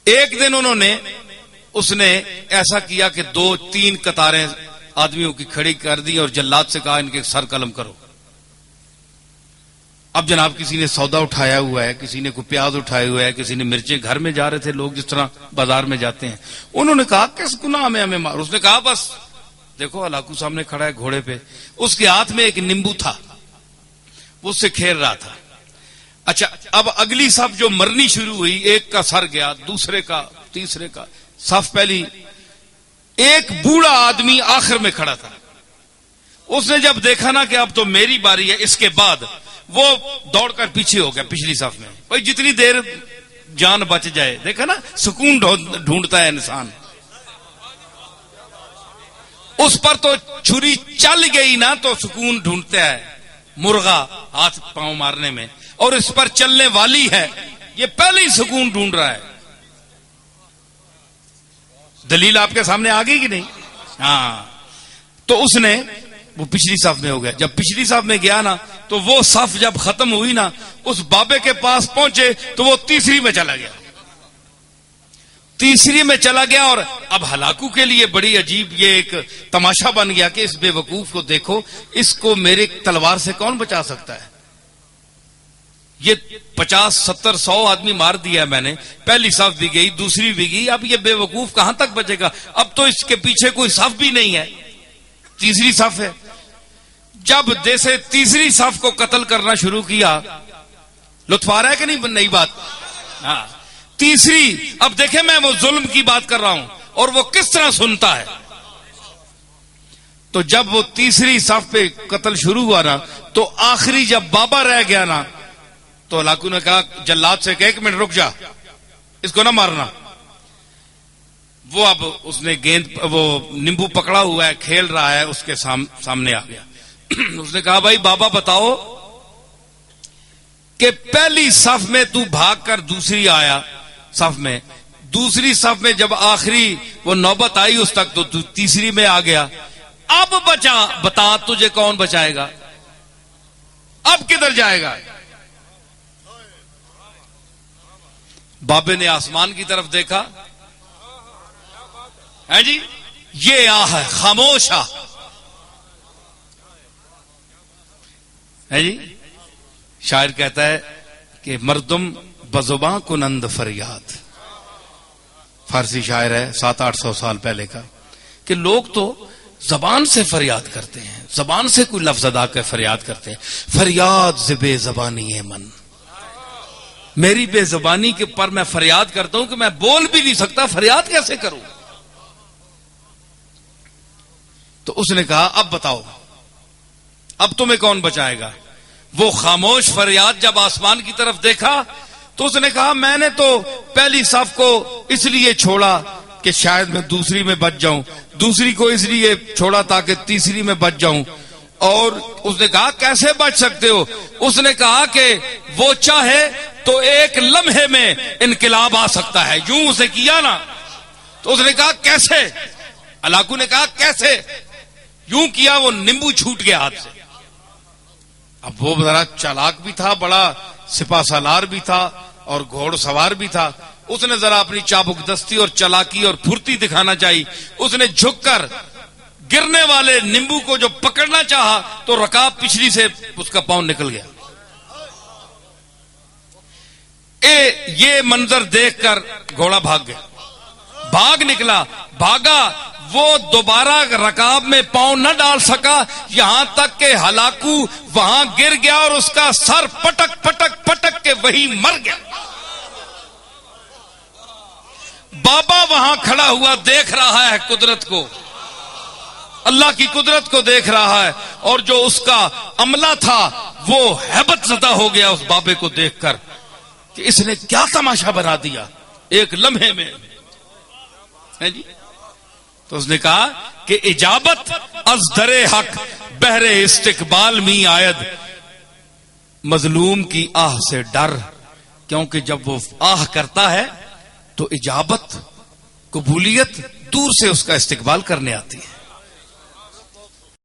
एक दिन उसने ऐसा किया कि 2-3 कतारें आदमियों की खड़ी कर दी और जल्लाद से कहा इनके सर कलम करो। अब जनाब किसी ने सौदा उठाया हुआ है, किसी ने कोई प्याज उठाया हुआ है, किसी ने मिर्चें, घर में जा रहे थे लोग जिस तरह बाजार में जाते हैं। उन्होंने कहा किस गुनाह में हमें मार। उसने कहा बस देखो हलाकू सामने खड़ा है घोड़े पे, उसके हाथ में एक नींबू था, वो उससे खेल रहा था। अच्छा, अब अगली सफ जो मरनी शुरू हुई, एक का सर गया, दूसरे का, तीसरे का। सफ पहली, एक बूढ़ा आदमी आखिर में खड़ा था। उसने जब देखा ना कि अब तो मेरी बारी है, इसके बाद वो दौड़कर पीछे हो गया पिछली सफ में। भाई जितनी देर जान बच जाए, देखा ना सुकून ढूंढता है इंसान। उस पर तो छुरी चल गई ना तो सुकून ढूंढता है मुर्गा हाथ पांव मारने में, और इस पर चलने वाली है, ये पहले ही सुकून ढूंढ रहा है। दलील आपके सामने आ गई कि नहीं? हाँ, तो उसने वो पिछली साफ में हो गया। जब पिछली साफ में गया ना तो वो साफ जब खत्म हुई ना, उस बाबे के पास पहुंचे तो वो तीसरी में चला गया, तीसरी में चला गया। और अब हलाकू के लिए बड़ी अजीब ये एक तमाशा बन गया कि इस बेवकूफ को देखो, इसको मेरे तलवार से कौन बचा सकता है। ये 50, 70, 100 आदमी मार दिया मैंने, पहली साफ भी गई, दूसरी भी गई, अब ये बेवकूफ कहां तक बचेगा। अब तो इसके पीछे कोई साफ भी नहीं है, तीसरी साफ है। जब जैसे तीसरी साफ को कत्ल करना शुरू किया, लुत्फ आ रहा है कि नहीं नई बात? हाँ, तीसरी, अब देखे मैं वो जुल्म की बात कर रहा हूं और वो किस तरह सुनता है। तो जब वो तीसरी साफ पे कत्ल शुरू हुआ ना, तो आखिरी जब बाबा रह गया ना, तो हलाकू ने कहा जल्लाद से कि 1 मिनट रुक जा, इसको ना मारना। वो अब उसने गेंद, वो नींबू पकड़ा हुआ है, खेल रहा है, उसके सामने आ गया। उसने कहा भाई बाबा बताओ कि पहली सफ में तू भागकर दूसरी आया सफ में, दूसरी सफ में जब आखिरी वो नौबत आई उस तक, तो तू तीसरी में आ गया। अब बता तुझे कौन बचाएगा, अब किधर जाएगा? बाबे ने आसमान की तरफ देखा, है जी, ये आह है, खामोश आ है जी। शायर कहता है कि मर्दुम बजुबां कुनंद फरियाद, फारसी शायर है 700-800 साल पहले का, कि लोग तो जबान से फरियाद करते हैं, जबान से कोई लफ्ज अदा कर फरियाद करते हैं। फरियाद से बेजबानी है मन, मेरी बेजबानी के पर मैं फरियाद करता हूं कि मैं बोल भी नहीं सकता, फरियाद कैसे करूं। तो उसने कहा अब बताओ, अब तुम्हें कौन बचाएगा। वो खामोश फरियाद जब आसमान की तरफ देखा तो उसने कहा मैंने तो पहली साफ को इसलिए छोड़ा कि शायद मैं दूसरी में बच जाऊं, दूसरी को इसलिए छोड़ा ताकि तीसरी में बच जाऊं। और उसने कहा कैसे बच सकते हो। उसने कहा कि वो चाहे तो एक लम्हे में इनकलाब आ सकता है। यूं उसे किया ना, तो उसने कहा कैसे। हलाकू ने कहा कैसे, यूं किया, वो नींबू छूट गया हाथ से। अब वो जरा चालाक भी था, बड़ा सिपा सालार भी था और घोड़सवार भी था। उसने जरा अपनी चाबुकदस्ती और चालाकी और फुर्ती दिखाना चाहिए। उसने झुककर गिरने वाले नींबू को जो पकड़ना चाहा तो रकाब पिछली से उसका पांव निकल गया। ये मंजर देखकर घोड़ा भाग गया, भाग निकला, भागा, वो दोबारा रकाब में पांव न डाल सका, यहां तक के हलाकू वहां गिर गया और उसका सर पटक पटक पटक के वही मर गया। बाबा वहां खड़ा हुआ देख रहा है कुदरत को, अल्लाह की कुदरत को देख रहा है, और जो उसका अमला था वो हैबत ज़दा हो गया उस बाबे को देखकर कि इसने क्या तमाशा बना दिया एक लम्हे में, है जी। तो उसने कहा कि इजाबत अज दरे हक बहरे इस्तिकबाल मी आयद, मजलूम की आह से डर, क्योंकि जब वो आह करता है तो इजाबत, कबूलियत दूर से उसका इस्तिकबाल करने आती है।